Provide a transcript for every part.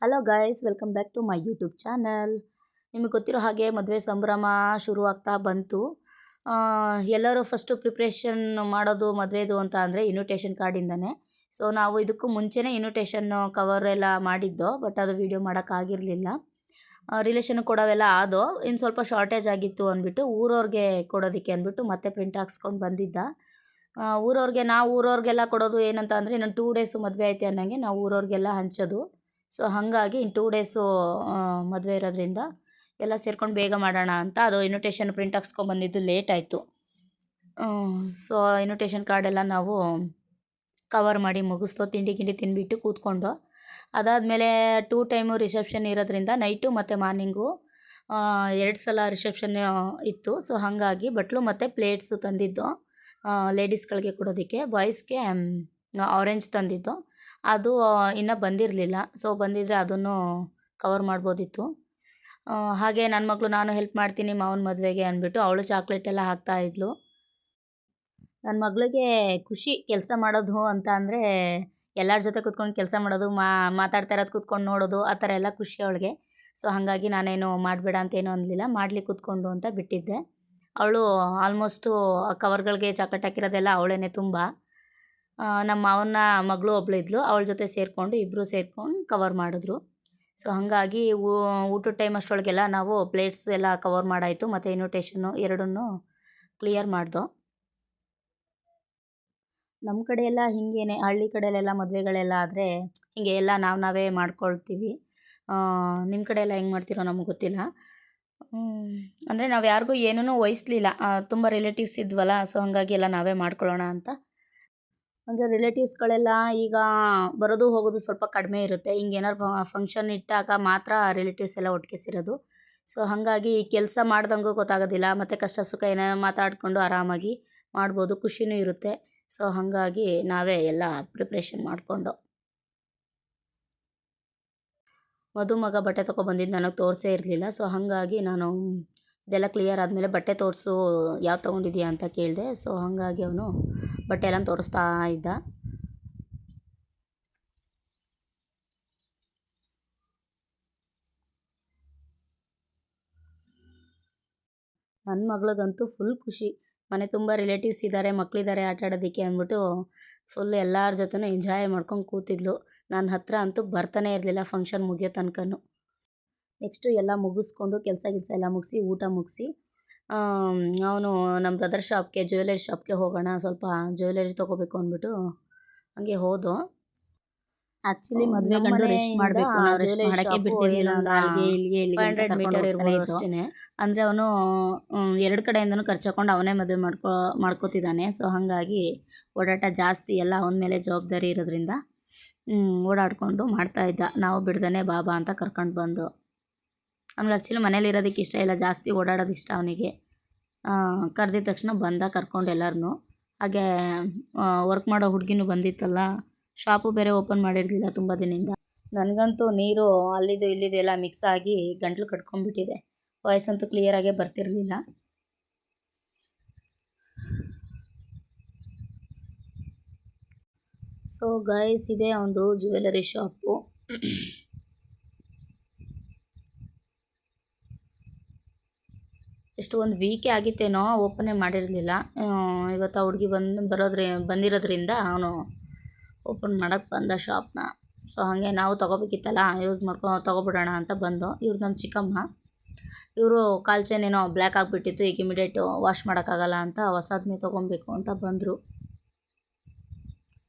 Hello guys, welcome back to my YouTube channel. ನಿಮಗೆ ಗೊತ್ತಿರೋ ಹಾಗೆ ಮದುವೆ ಸಂಭ್ರಮ ಶುರುವಾಗ್ತಾ ಬಂತು. ಎಲ್ಲರೂ ಫಸ್ಟು ಪ್ರಿಪ್ರೇಷನ್ ಮಾಡೋದು ಮದುವೆದು ಅಂತ ಅಂದರೆ ಇನ್ವಿಟೇಷನ್ ಕಾರ್ಡಿಂದನೇ. ಸೊ ನಾವು ಇದಕ್ಕೂ ಮುಂಚೆನೇ ಇನ್ವಿಟೇಷನ್ ಕವರ್ ಎಲ್ಲ ಮಾಡಿದ್ದೋ, ಬಟ್ ಅದು ವೀಡಿಯೋ ಮಾಡೋಕ್ಕಾಗಿರಲಿಲ್ಲ. ರಿಲೇಷನ್ ಕೊಡೋವೆಲ್ಲ ಆದೋ, ಇನ್ನು ಸ್ವಲ್ಪ ಶಾರ್ಟೇಜ್ ಆಗಿತ್ತು ಅಂದ್ಬಿಟ್ಟು ಊರವ್ರಿಗೆ ಕೊಡೋದಕ್ಕೆ ಅಂದ್ಬಿಟ್ಟು ಮತ್ತೆ ಪ್ರಿಂಟ್ ಹಾಕ್ಸ್ಕೊಂಡು ಬಂದಿದ್ದ. ನಾವು ಊರವ್ರಿಗೆಲ್ಲ ಕೊಡೋದು ಏನಂತ ಅಂದರೆ, ಇನ್ನೊಂದು 2 ಡೇಸು ಮದುವೆ ಐತೆ ಅನ್ನಂಗೆ ನಾವು ಊರವ್ರಿಗೆಲ್ಲ ಹಂಚೋದು. ಸೊ ಹಾಗಾಗಿ ಇನ್ನು 2 ಡೇಸು ಮದುವೆ ಇರೋದ್ರಿಂದ ಎಲ್ಲ ಸೇರ್ಕೊಂಡು ಬೇಗ ಮಾಡೋಣ ಅಂತ ಅದು ಇನ್ವಿಟೇಷನ್ ಪ್ರಿಂಟ್ ಹಾಕ್ಸ್ಕೊಂಬಂದಿದ್ದು ಲೇಟ್ ಆಯಿತು. ಸೊ ಇನ್ವಿಟೇಷನ್ ಕಾರ್ಡೆಲ್ಲ ನಾವು ಕವರ್ ಮಾಡಿ ಮುಗಿಸ್ದೋ, ತಿಂಡಿ ತಿಂದುಬಿಟ್ಟು ಕೂತ್ಕೊಂಡು. ಅದಾದಮೇಲೆ 2 ಟೈಮು ರಿಸೆಪ್ಷನ್ ಇರೋದ್ರಿಂದ ನೈಟು ಮತ್ತು ಮಾರ್ನಿಂಗು 2 ಸಲ ರಿಸೆಪ್ಷನ್ ಇತ್ತು. ಸೊ ಹಾಗಾಗಿ ಬಟ್ಲು ಮತ್ತು ಪ್ಲೇಟ್ಸು ತಂದಿದ್ದು ಲೇಡೀಸ್ಗಳಿಗೆ ಕೊಡೋದಕ್ಕೆ. ಬಾಯ್ಸ್ಗೆ ಆರೆಂಜ್ ತಂದಿದ್ದು, ಅದು ಇನ್ನೂ ಬಂದಿರಲಿಲ್ಲ. ಸೊ ಬಂದಿದ್ದರೆ ಅದನ್ನು ಕವರ್ ಮಾಡ್ಬೋದಿತ್ತು. ಹಾಗೆ ನನ್ನ ಮಗಳು ನಾನು ಹೆಲ್ಪ್ ಮಾಡ್ತೀನಿ ಮಾವನ ಮದುವೆಗೆ ಅಂದ್ಬಿಟ್ಟು ಅವಳು ಚಾಕ್ಲೇಟ್ ಎಲ್ಲ ಹಾಕ್ತಾಯಿದ್ಲು. ನನ್ನ ಮಗಳಿಗೆ ಖುಷಿ ಕೆಲಸ ಮಾಡೋದು ಅಂತ ಅಂದರೆ, ಎಲ್ಲರ ಜೊತೆ ಕೂತ್ಕೊಂಡು ಕೆಲಸ ಮಾಡೋದು, ಮಾತಾಡ್ತಾ ಇರೋದು ಕೂತ್ಕೊಂಡು ನೋಡೋದು, ಆ ಥರ ಎಲ್ಲ ಖುಷಿ ಅವಳಿಗೆ. ಸೊ ಹಾಗಾಗಿ ನಾನೇನು ಮಾಡಬೇಡ ಅಂತೇನೂ ಅನ್ನಲಿಲ್ಲ, ಮಾಡಲಿ ಕೂತ್ಕೊಂಡು ಅಂತ ಬಿಟ್ಟಿದ್ದೆ. ಅವಳು ಆಲ್ಮೋಸ್ಟು ಕವರ್ಗಳಿಗೆ ಚಾಕ್ಲೇಟ್ ಹಾಕಿರೋದೆಲ್ಲ ಅವಳೇನೆ ತುಂಬ. ನಮ್ಮ ಮಾವನ ಮಗಳು ಒಬ್ಬಳು ಇದ್ಲು, ಅವಳ ಜೊತೆ ಸೇರಿಕೊಂಡು ಇಬ್ಬರು ಸೇರ್ಕೊಂಡು ಕವರ್ ಮಾಡಿದ್ರು. ಸೊ ಹಾಗಾಗಿ ಊಟದ ಟೈಮ್ ಅಷ್ಟರೊಳಗೆಲ್ಲ ನಾವು ಪ್ಲೇಟ್ಸ್ ಎಲ್ಲ ಕವರ್ ಮಾಡಾಯಿತು, ಮತ್ತು ಇನ್ವಿಟೇಷನ್ನು ಎರಡನ್ನೂ ಕ್ಲಿಯರ್ ಮಾಡ್ದೋ. ನಮ್ಮ ಕಡೆ ಎಲ್ಲ ಹೀಗೇನೆ, ಹಳ್ಳಿ ಕಡೆಯಲ್ಲೆಲ್ಲ ಮದುವೆಗಳೆಲ್ಲ ಆದರೆ ಹೀಗೆ ಎಲ್ಲ ನಾವೇ ಮಾಡ್ಕೊಳ್ತೀವಿ. ನಿಮ್ಮ ಕಡೆ ಎಲ್ಲ ಹೆಂಗೆ ಮಾಡ್ತೀರೋ ನಮಗೆ ಗೊತ್ತಿಲ್ಲ. ಅಂದರೆ ನಾವು ಯಾರಿಗೂ ಏನೂ ವಹಿಸ್ಲಿಲ್ಲ, ತುಂಬ ರಿಲೇಟಿವ್ಸ್ ಇದ್ವಲ್ಲ. ಸೊ ಹಾಗಾಗಿ ಎಲ್ಲ ನಾವೇ ಮಾಡ್ಕೊಳ್ಳೋಣ ಅಂತ. ಅಂದರೆ ರಿಲೇಟಿವ್ಸ್ಗಳೆಲ್ಲ ಈಗ ಬರೋದು ಹೋಗೋದು ಸ್ವಲ್ಪ ಕಡಿಮೆ ಇರುತ್ತೆ. ಹಿಂಗೇನಾದ್ರು ಫಂಕ್ಷನ್ ಇಟ್ಟಾಗ ಮಾತ್ರ ರಿಲೇಟಿವ್ಸ್ ಎಲ್ಲ ಒಟ್ಟಿಗೆ ಸೇರೋದು. ಸೊ ಹಾಗಾಗಿ ಕೆಲಸ ಮಾಡ್ದಂಗೂ ಗೊತ್ತಾಗೋದಿಲ್ಲ, ಮತ್ತು ಕಷ್ಟ ಸುಖ ಏನೋ ಮಾತಾಡಿಕೊಂಡು ಆರಾಮಾಗಿ ಮಾಡ್ಬೋದು, ಖುಷಿನೂ ಇರುತ್ತೆ. ಸೊ ಹಾಗಾಗಿ ನಾವೇ ಎಲ್ಲ ಪ್ರಿಪ್ರೇಷನ್ ಮಾಡಿಕೊಂಡು. ಮದುಮಗ ಬಟ್ಟೆ ತೊಗೊಬಂದಿದ್ದು ನನಗೆ ತೋರಿಸೇ ಇರಲಿಲ್ಲ. ಸೊ ಹಾಗಾಗಿ ನಾನು ಇದೆಲ್ಲ ಕ್ಲಿಯರ್ ಆದಮೇಲೆ ಬಟ್ಟೆ ತೋರಿಸು, ಯಾವ್ದು ತೊಗೊಂಡಿದ್ದೀಯಾ ಅಂತ ಕೇಳಿದೆ. ಸೊ ಹಾಗಾಗಿ ಅವನು ಬಟ್ಟೆ ಎಲ್ಲ ತೋರಿಸ್ತಾ ಇದ್ದ. ನನ್ನ ಮಗಳಿಗಂತೂ ಫುಲ್ ಖುಷಿ. ಮನೆ ತುಂಬ ರಿಲೇಟಿವ್ಸ್ ಇದ್ದಾರೆ, ಮಕ್ಕಳಿದ್ದಾರೆ ಆಟ ಆಡೋದಕ್ಕೆ ಅಂದ್ಬಿಟ್ಟು ಫುಲ್ ಎಲ್ಲರ ಜೊತೆನೂ ಎಂಜಾಯ್ ಮಾಡ್ಕೊಂಡು ಕೂತಿದ್ಲು. ನನ್ನ ಹತ್ರ ಅಂತೂ ಬರ್ತಾನೆ ಇರಲಿಲ್ಲ ಫಂಕ್ಷನ್ ಮುಗಿಯೋ ತನಕನೂ. ನೆಕ್ಸ್ಟು ಎಲ್ಲ ಮುಗಿಸ್ಕೊಂಡು ಕೆಲಸ ಎಲ್ಲ ಮುಗಿಸಿ ಊಟ ಮುಗಿಸಿ ಅವನು ನಮ್ಮ ಬ್ರದರ್ ಶಾಪ್ಗೆ, ಜ್ಯುವೆಲರಿ ಶಾಪ್ಗೆ ಹೋಗೋಣ, ಸ್ವಲ್ಪ ಜ್ಯುವೆಲರಿ ತೊಗೋಬೇಕು ಅಂದ್ಬಿಟ್ಟು ಹಂಗೆ ಹೋದೋ. ಆ್ಯಕ್ಚುಲಿ ಮದುವೆ ಗಂಡು ರೆಸ್ಟ್ ಮಾಡಬೇಕು, ನಾವು ರೆಸ್ಟ್ ಮಾಡೋಕ್ಕೆ ಬಿಡ್ತಿರ್ಲಿಲ್ಲ. ಒಂದು ಅಲ್ಲಿಗೆ ಇಲ್ಲಿಗೆ 500 ಮೀಟರ್ ಇರ್ಬೋದು ಅಷ್ಟೇ. ಅಂದರೆ ಅವನು 2 ಕಡೆಯಿಂದನೂ ಖರ್ಚು ಹಾಕೊಂಡು ಅವನೇ ಮದುವೆ ಮಾಡ್ಕೋತಿದ್ದಾನೆ. ಸೊ ಹಾಗಾಗಿ ಓಡಾಟ ಜಾಸ್ತಿ, ಎಲ್ಲ ಅವನ ಮೇಲೆ ಜವಾಬ್ದಾರಿ ಇರೋದ್ರಿಂದ ಓಡಾಡಿಕೊಂಡು ಮಾಡ್ತಾಯಿದ್ದ. ನಾವು ಬಿಡ್ದೇ ಬಾಬಾ ಅಂತ ಕರ್ಕೊಂಡು ಬಂದು. ಅವ್ನಿಗೆ ಆ್ಯಕ್ಚುಲಿ ಮನೇಲಿ ಇರೋದಕ್ಕೆ ಇಷ್ಟ ಇಲ್ಲ, ಜಾಸ್ತಿ ಓಡಾಡೋದು ಇಷ್ಟ ಅವನಿಗೆ. ಕರೆದಿದ್ದ ತಕ್ಷಣ ಬಂದ ಕರ್ಕೊಂಡು ಎಲ್ಲರನ್ನೂ. ಹಾಗೆ ವರ್ಕ್ ಮಾಡೋ ಹುಡುಗಿನೂ ಬಂದಿತ್ತಲ್ಲ, ಶಾಪು ಬೇರೆ ಓಪನ್ ಮಾಡಿರಲಿಲ್ಲ ತುಂಬ ದಿನದಿಂದ. ನನಗಂತೂ ನೀರು ಅಲ್ಲಿದು ಇಲ್ಲಿದು ಎಲ್ಲ ಮಿಕ್ಸ್ ಆಗಿ ಗಂಟ್ಲು ಕಟ್ಕೊಂಡ್ಬಿಟ್ಟಿದೆ, ವಾಯ್ಸಂತೂ ಕ್ಲಿಯರಾಗೇ ಬರ್ತಿರಲಿಲ್ಲ. ಸೊ ಗೈಸ್, ಇದೆ ಒಂದು ಜ್ಯುವೆಲರಿ ಶಾಪು. ಎಷ್ಟು ಒಂದು ವೀಕೆ ಆಗಿತ್ತೇನೋ ಓಪನೇ ಮಾಡಿರಲಿಲ್ಲ. ಇವತ್ತು ಆ ಹುಡುಗಿ ಬಂದಿರೋದ್ರಿಂದ ಅವನು ಓಪನ್ ಮಾಡೋಕ್ಕೆ ಬಂದ ಶಾಪ್ನ. ಸೊ ಹಾಗೆ ನಾವು ತೊಗೋಬೇಕಿತ್ತಲ್ಲ, ಯೂಸ್ ತೊಗೊಬಿಡೋಣ ಅಂತ ಬಂದು. ಇವ್ರು ನಮ್ಮ ಚಿಕ್ಕಮ್ಮ. ಇವರು ಕಾಲ್ ಚೈನ್ ಏನೋ ಬ್ಲ್ಯಾಕ್ ಆಗಿಬಿಟ್ಟಿತ್ತು, ಈಗ ಇಮಿಡಿಯೇಟು ವಾಶ್ ಮಾಡೋಕ್ಕಾಗಲ್ಲ ಅಂತ ಹೊಸದನ್ನೇ ತೊಗೊಬೇಕು ಅಂತ ಬಂದರು.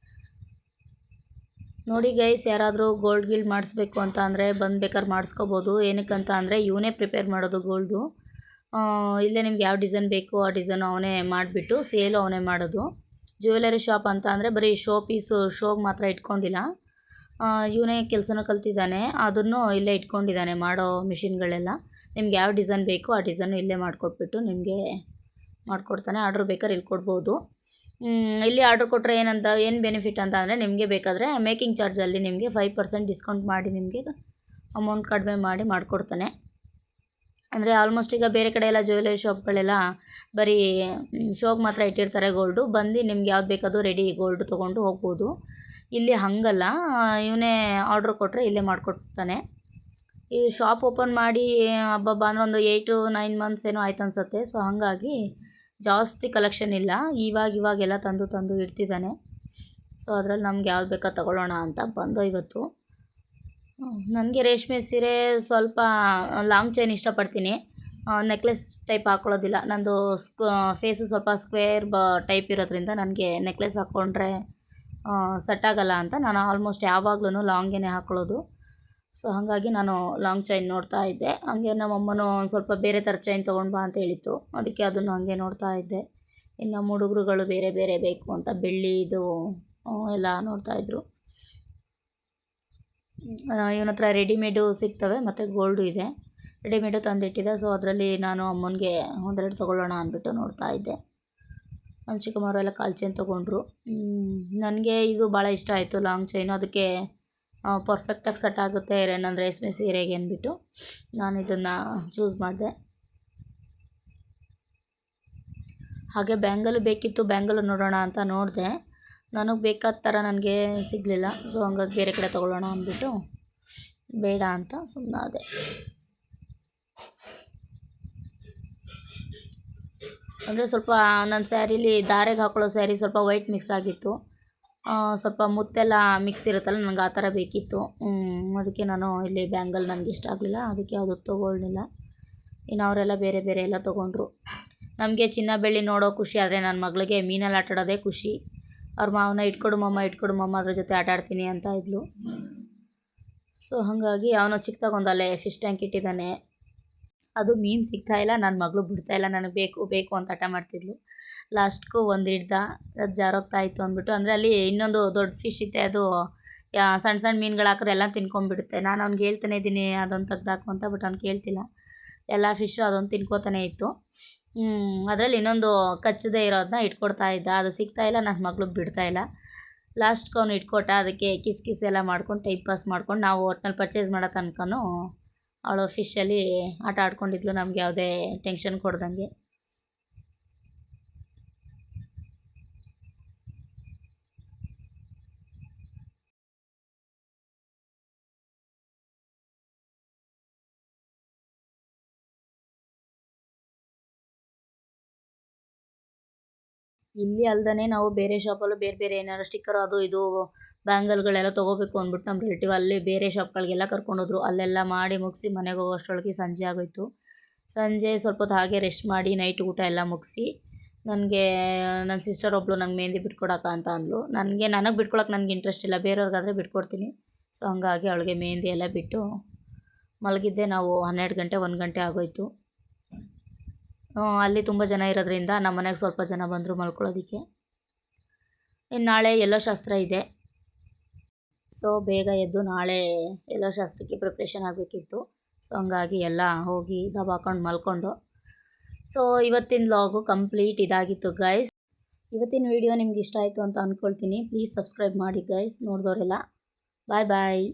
ನೋಡಿ ಗೈಸ್, ಯಾರಾದರೂ ಗೋಲ್ಡ್ ಮಾಡಿಸ್ಬೇಕು ಅಂತ ಅಂದರೆ ಬೇಕಾದ್ರೆ ಮಾಡಿಸ್ಕೋಬೋದು. ಏನಕ್ಕಂತ ಅಂದರೆ ಇವನೇ ಪ್ರಿಪೇರ್ ಮಾಡೋದು ಗೋಲ್ಡು. ಇಲ್ಲೇ ನಿಮ್ಗೆ ಯಾವ ಡಿಸೈನ್ ಬೇಕು ಆ ಡಿಸೈನು ಅವನೇ ಮಾಡಿಬಿಟ್ಟು ಸೇಲು ಅವನೇ ಮಾಡೋದು. ಜ್ಯುವೆಲರಿ ಶಾಪ್ ಅಂತ ಅಂದರೆ ಬರೀ ಶೋಗೆ ಮಾತ್ರ ಇಟ್ಕೊಂಡಿಲ್ಲ, ಇವನೇ ಕೆಲಸನೂ ಕಲ್ತಿದ್ದಾನೆ, ಅದನ್ನು ಇಲ್ಲೇ ಇಟ್ಕೊಂಡಿದ್ದಾನೆ ಮಾಡೋ ಮಿಷಿನ್ಗಳೆಲ್ಲ. ನಿಮ್ಗೆ ಯಾವ ಡಿಸೈನ್ ಬೇಕು ಆ ಡಿಸೈನು ಇಲ್ಲೇ ಮಾಡಿಕೊಟ್ಬಿಟ್ಟು ನಿಮಗೆ ಮಾಡಿಕೊಡ್ತಾನೆ. ಆರ್ಡ್ರ್ ಬೇಕಾದ್ರೆ ಇಲ್ಲಿ ಕೊಡ್ಬೋದು. ಇಲ್ಲಿ ಆರ್ಡ್ರ್ ಕೊಟ್ಟರೆ ಏನು ಬೆನಿಫಿಟ್ ಅಂತ ಅಂದರೆ, ನಿಮಗೆ ಬೇಕಾದರೆ ಮೇಕಿಂಗ್ ಚಾರ್ಜಲ್ಲಿ ನಿಮಗೆ 5% ಡಿಸ್ಕೌಂಟ್ ಮಾಡಿ ನಿಮಗೆ ಅಮೌಂಟ್ ಕಡಿಮೆ ಮಾಡಿ ಮಾಡಿಕೊಡ್ತಾನೆ. ಅಂದರೆ ಆಲ್ಮೋಸ್ಟ್ ಈಗ ಬೇರೆ ಕಡೆ ಎಲ್ಲ ಜ್ಯುವೆಲರಿ ಶಾಪ್ಗಳೆಲ್ಲ ಬರೀ ಶೋಗೆ ಮಾತ್ರ ಇಟ್ಟಿರ್ತಾರೆ ಗೋಲ್ಡು. ಬಂದು ನಿಮ್ಗೆ ಯಾವ್ದು ಬೇಕದು ರೆಡಿ ಗೋಲ್ಡು ತೊಗೊಂಡು ಹೋಗ್ಬೋದು. ಇಲ್ಲಿ ಹಾಗಲ್ಲ, ಇವನೇ ಆರ್ಡ್ರ್ ಕೊಟ್ಟರೆ ಇಲ್ಲೇ ಮಾಡಿಕೊಡ್ತಾನೆ. ಈ ಶಾಪ್ ಓಪನ್ ಮಾಡಿ ಹಬ್ಬಬ್ಬ ಅಂದರೆ ಒಂದು 8-9 ಮಂತ್ಸ್ ಏನೋ ಆಯ್ತು ಅನಿಸುತ್ತೆ. ಸೊ ಹಾಗಾಗಿ ಜಾಸ್ತಿ ಕಲೆಕ್ಷನ್ ಇಲ್ಲ. ಇವಾಗೆಲ್ಲ ತಂದು ಇಡ್ತಿದ್ದಾನೆ. ಸೊ ಅದರಲ್ಲಿ ನಮ್ಗೆ ಯಾವ್ದು ಬೇಕೋ ತಗೊಳ್ಳೋಣ ಅಂತ ಬಂದು ಇವತ್ತು. ನನಗೆ ರೇಷ್ಮೆ ಸೀರೆ ಸ್ವಲ್ಪ ಲಾಂಗ್ ಚೈನ್ ಇಷ್ಟಪಡ್ತೀನಿ, ನೆಕ್ಲೆಸ್ ಟೈಪ್ ಹಾಕ್ಕೊಳ್ಳೋದಿಲ್ಲ. ನಂದು ಫೇಸು ಸ್ವಲ್ಪ ಸ್ಕ್ವೇರ್ ಟೈಪ್ ಇರೋದ್ರಿಂದ ನನಗೆ ನೆಕ್ಲೆಸ್ ಹಾಕ್ಕೊಂಡ್ರೆ ಸೆಟ್ ಆಗಲ್ಲ ಅಂತ ನಾನು ಆಲ್ಮೋಸ್ಟ್ ಯಾವಾಗ್ಲೂ ಲಾಂಗೇ ಹಾಕ್ಕೊಳ್ಳೋದು. ಸೊ ಹಾಗಾಗಿ ನಾನು ಲಾಂಗ್ ಚೈನ್ ನೋಡ್ತಾ ಇದ್ದೆ. ಹಾಗೆ ನಮ್ಮಮ್ಮನೂ ಒಂದು ಸ್ವಲ್ಪ ಬೇರೆ ಥರ ಚೈನ್ ತೊಗೊಂಡು ಬಾ ಅಂತ ಹೇಳಿತ್ತು, ಅದಕ್ಕೆ ಅದನ್ನು ಹಾಗೆ ನೋಡ್ತಾ ಇದ್ದೆ. ಇನ್ನು ನಮ್ಮ ಹುಡುಗರುಗಳು ಬೇರೆ ಬೇರೆ ಬೇಕು ಅಂತ ಬೆಳ್ಳಿದು ಎಲ್ಲ ನೋಡ್ತಾಯಿದ್ರು. ಇವನ ಹತ್ರ ರೆಡಿಮೇಡು ಸಿಗ್ತವೆ ಮತ್ತು ಗೋಲ್ಡು ಇದೆ. ರೆಡಿಮೇಡು ತಂದಿಟ್ಟಿದೆ. ಸೊ ಅದರಲ್ಲಿ ನಾನು ಅಮ್ಮನಿಗೆ ಒಂದೆರಡು ತೊಗೊಳ್ಳೋಣ ಅಂದ್ಬಿಟ್ಟು ನೋಡ್ತಾ ಇದ್ದೆ. ನಮ್ಮ ಚಿಕ್ಕಮ್ಮವರೆಲ್ಲ ಕಾಲು ಚೈನ್ ತೊಗೊಂಡ್ರು. ನನಗೆ ಇದು ಭಾಳ ಇಷ್ಟ ಆಯಿತು ಲಾಂಗ್ ಚೈನು. ಅದಕ್ಕೆ ಪರ್ಫೆಕ್ಟಾಗಿ ಸೆಟ್ ಆಗುತ್ತೆ ನನ್ನ ರೇಷ್ಮೆ ಸೀರೆಗೆ ಅಂದ್ಬಿಟ್ಟು ನಾನು ಇದನ್ನು ಚೂಸ್ ಮಾಡಿದೆ. ಹಾಗೆ ಬ್ಯಾಂಗಲ್ ಬೇಕಿತ್ತು, ಬ್ಯಾಂಗಲ್ ನೋಡೋಣ ಅಂತ ನೋಡಿದೆ. ನನಗೆ ಬೇಕಾದ ಥರ ನನಗೆ ಸಿಗಲಿಲ್ಲ. ಸೊ ಹಂಗಾಗಿ ಬೇರೆ ಕಡೆ ತೊಗೊಳ್ಳೋಣ ಅಂದ್ಬಿಟ್ಟು ಬೇಡ ಅಂತ ಸುಮ್ಮನಾದೆ. ಅಂದರೆ ಸ್ವಲ್ಪ ನನ್ನ ಸ್ಯಾರೀಲಿ ದಾರೆಗೆ ಹಾಕೊಳ್ಳೋ ಸ್ಯಾರಿ ಸ್ವಲ್ಪ ವೈಟ್ ಮಿಕ್ಸ್ ಆಗಿತ್ತು, ಸ್ವಲ್ಪ ಮುತ್ತೆಲ್ಲ ಮಿಕ್ಸ್ ಇರುತ್ತಲ್ಲ, ನನಗೆ ಆ ಥರ ಬೇಕಿತ್ತು. ಅದಕ್ಕೆ ನಾನು ಇಲ್ಲಿ ಬ್ಯಾಂಗಲ್ ನನಗೆ ಇಷ್ಟ ಆಗಲಿಲ್ಲ, ಅದಕ್ಕೆ ಯಾವುದು ತೊಗೊಳ್ಳಿಲ್ಲ. ಇನ್ನು ಅವರೆಲ್ಲ ಬೇರೆ ಬೇರೆ ಎಲ್ಲ ತೊಗೊಂಡ್ರು. ನಮಗೆ ಚಿನ್ನ ಬೆಳ್ಳಿ ನೋಡೋ ಖುಷಿ, ಆದರೆ ನನ್ನ ಮಗಳಿಗೆ ಮೀನಲ್ಲಿ ಆಟಾಡೋದೇ ಖುಷಿ. ಅವ್ರ ಮಾವನ ಇಟ್ಕೊಡು ಮಮ್ಮ ಅದ್ರ ಜೊತೆ ಆಟಾಡ್ತೀನಿ ಅಂತ ಇದ್ಲು. ಸೊ ಹಾಗಾಗಿ ಅವನು ಚಿಕ್ಕದಾಗೊಂದಲ್ಲೇ ಫಿಶ್ ಟ್ಯಾಂಕ್ ಇಟ್ಟಿದ್ದಾನೆ. ಅದು ಮೀನು ಸಿಗ್ತಾಯಿಲ್ಲ, ನನ್ನ ಮಗಳು ಬಿಡ್ತಾಯಿಲ್ಲ, ನನಗೆ ಬೇಕು ಅಂತ ಹಠ ಮಾಡ್ತಿದ್ಲು. ಲಾಸ್ಟ್ಗೂ ಒಂದು ಹಿಡ್ದ, ಅದು ಜಾರೋಗ್ತಾ ಇತ್ತು ಅಂದ್ಬಿಟ್ಟು. ಅಂದರೆ ಅಲ್ಲಿ ಇನ್ನೊಂದು ದೊಡ್ಡ ಫಿಶ್ ಇದೆ, ಅದು ಸಣ್ಣ ಮೀನುಗಳು ಹಾಕಿದ್ರೆ ಎಲ್ಲ ತಿನ್ಕೊಂಡ್ಬಿಡುತ್ತೆ. ನಾನು ಅವ್ನಿಗೆ ಹೇಳ್ತಾನೆ ಇದ್ದೀನಿ ಅದೊಂದು ತೆಗ್ದಾಕು ಅಂತ, ಬಟ್ ಅವ್ನು ಕೇಳ್ತಿಲ್ಲ. ಎಲ್ಲ ಫಿಶ್ಶು ಅದೊಂದು ತಿನ್ಕೋತಾನೆ ಇತ್ತು. ಅದರಲ್ಲಿ ಇನ್ನೊಂದು ಕಚ್ಚದೇ ಇರೋದನ್ನ ಇಟ್ಕೊಡ್ತಾ ಇದ್ದ, ಅದು ಸಿಗ್ತಾಯಿಲ್ಲ, ನನ್ನ ಮಗಳು ಬಿಡ್ತಾಯಿಲ್ಲ. ಲಾಸ್ಟ್ಗೆ ಅವನು ಇಟ್ಕೊಟ್ಟ. ಅದಕ್ಕೆ ಕಿಸ್ ಎಲ್ಲ ಮಾಡ್ಕೊಂಡು ಟೈಮ್ ಪಾಸ್ ಮಾಡ್ಕೊಂಡು ನಾವು ಒಟ್ನಲ್ಲಿ ಪರ್ಚೇಸ್ ಮಾಡೋ ತನಕನೂ ಅವಳು ಫಿಶಲ್ಲಿ ಆಟ ಆಡ್ಕೊಂಡಿದ್ಲು, ನಮಗೆ ಯಾವುದೇ ಟೆನ್ಷನ್ ಕೊಡ್ದಂಗೆ. ಇಲ್ಲಿ ಅಲ್ದೇ ನಾವು ಬೇರೆ ಶಾಪಲ್ಲೂ ಬೇರೆ ಏನಾದ್ರು ಸ್ಟಿಕ್ಕರ್ ಅದು ಇದು ಬ್ಯಾಂಗಲ್ಗಳೆಲ್ಲ ತೊಗೋಬೇಕು ಅಂದ್ಬಿಟ್ಟು ನಮ್ಮ ರಿಲೇಟಿವ್ ಅಲ್ಲಿ ಬೇರೆ ಶಾಪ್ಗಳಿಗೆಲ್ಲ ಕರ್ಕೊಂಡೋದ್ರು. ಅಲ್ಲೆಲ್ಲ ಮಾಡಿ ಮುಗಿಸಿ ಮನೆಗೆ ಹೋಗೋಷ್ಟರೊಳಗೆ ಸಂಜೆ ಆಗೋಯ್ತು. ಸಂಜೆ ಸ್ವಲ್ಪ ಹೊತ್ತು ಹಾಗೆ ರೆಸ್ಟ್ ಮಾಡಿ ನೈಟ್ ಊಟ ಎಲ್ಲ ಮುಗಿಸಿ ನನಗೆ ನನ್ನ ಸಿಸ್ಟರ್ ಒಬ್ಬಳು ನಂಗೆ ಮೆಹಂದಿ ಬಿಟ್ಕೊಡಕ್ಕ ಅಂತ ಅಂದ್ಲು. ನನಗೆ ಬಿಟ್ಕೊಳಕ್ಕೆ ನನಗೆ ಇಂಟ್ರೆಸ್ಟ್ ಇಲ್ಲ, ಬೇರೆಯವ್ರಿಗಾದರೆ ಬಿಟ್ಕೊಡ್ತೀನಿ. ಸೊ ಹಂಗಾಗಿ ಅವಳಿಗೆ ಮೆಹಂದಿ ಎಲ್ಲ ಬಿಟ್ಟು ಮಲಗಿದ್ದೆ. ನಾವು 12 ಗಂಟೆ 1 ಗಂಟೆ ಆಗೋಯ್ತು. ಅಲ್ಲಿ ತುಂಬ ಜನ ಇರೋದ್ರಿಂದ ನಮ್ಮ ಮನೆಗೆ ಸ್ವಲ್ಪ ಜನ ಬಂದರು ಮಲ್ಕೊಳ್ಳೋದಕ್ಕೆ. ಇನ್ನು ನಾಳೆ ಎಲ್ಲೋ ಶಾಸ್ತ್ರ ಇದೆ. ಸೊ ಬೇಗ ಎದ್ದು ನಾಳೆ ಎಲ್ಲೋ ಶಾಸ್ತ್ರಕ್ಕೆ ಪ್ರಿಪ್ರೇಷನ್ ಆಗಬೇಕಿತ್ತು. ಸೊ ಹಂಗಾಗಿ ಎಲ್ಲ ಹೋಗಿ ದಬಾಕೊಂಡು ಮಲ್ಕೊಂಡು. ಸೊ ಇವತ್ತಿನ ವ್ಲಾಗು ಕಂಪ್ಲೀಟ್ ಇದಾಗಿತ್ತು ಗೈಸ್. ಇವತ್ತಿನ ವಿಡಿಯೋ ನಿಮ್ಗೆ ಇಷ್ಟ ಆಯಿತು ಅಂತ ಅಂದ್ಕೊಳ್ತೀನಿ. ಪ್ಲೀಸ್ ಸಬ್ಸ್ಕ್ರೈಬ್ ಮಾಡಿ ಗೈಸ್, ನೋಡಿದವರೆಲ್ಲ. ಬಾಯ್.